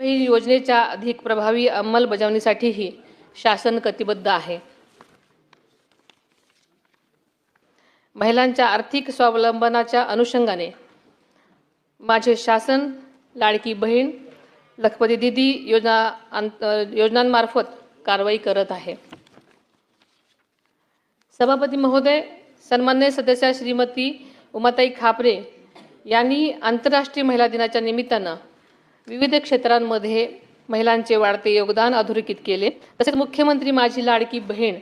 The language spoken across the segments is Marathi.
ही योजनेच्या अधिक प्रभावी अंमलबजावणीसाठीही शासन कटिबद्ध आहे. महिलांच्या आर्थिक स्वावलंबनाच्या अनुषंगाने माझे शासन लाडकी बहीण लखपती दीदी योजनांमार्फत कारवाई करत आहे. सभापती महोदय, सन्माननीय सदस्या श्रीमती उमाताई खापरे यांनी आंतरराष्ट्रीय महिला दिनाच्या निमित्तानं विविध क्षेत्रांमध्ये महिलांचे वाढते योगदान अधोरेखित केले. तसेच मुख्यमंत्री माझी लाडकी बहीण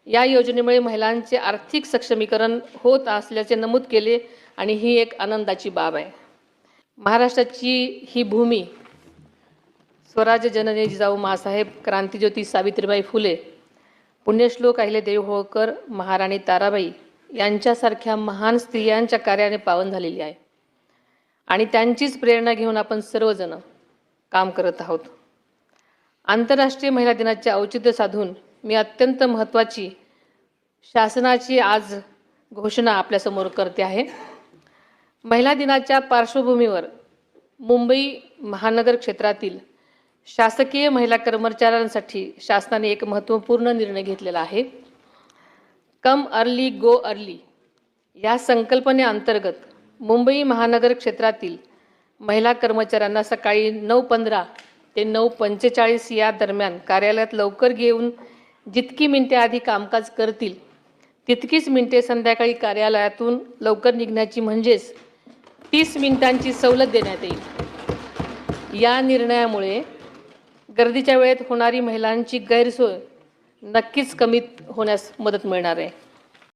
या योजनेमुळे महिलांचे आर्थिक सक्षमीकरण होत असल्याचे नमूद केले आणि ही एक आनंदाची बाब आहे. महाराष्ट्राची ही भूमी स्वराज्य जननी जिजाऊ माँसाहेब, क्रांतिज्योती सावित्रीबाई फुले, पुण्यश्लोक अहिल्यादेवी होळकर, महाराणी ताराबाई यांच्यासारख्या महान स्त्रियांच्या कार्याने पावन झालेली आहे आणि त्यांचीच प्रेरणा घेऊन आपण सर्वजण काम करत आहोत. आंतरराष्ट्रीय महिला दिनाचे औचित्य साधून मी अत्यंत महत्त्वाची शासनाची आज घोषणा आपल्यासमोर करते आहे. महिला दिनाच्या पार्श्वभूमीवर मुंबई महानगर क्षेत्रातील शासकीय महिला कर्मचाऱ्यांसाठी शासनाने एक महत्त्वपूर्ण निर्णय घेतलेला आहे. कम अर्ली गो अर्ली या संकल्पनेअंतर्गत मुंबई महानगर क्षेत्रातील महिला कर्मचाऱ्यांना सकाळी 9:15 ते 9:45 या दरम्यान कार्यालयात लवकर घेऊन जितकी मिनिटे आधी कामकाज करतील तितकीच मिनिटे संध्याकाळी कार्यालयातून लवकर निघण्याची म्हणजेच 30 मिनिटांची सवलत देण्यात येईल. या निर्णयामुळे गर्दीच्या वेळेत होणारी महिलांची गैरसोय नक्कीच कमी होण्यास मदत मिळणार आहे.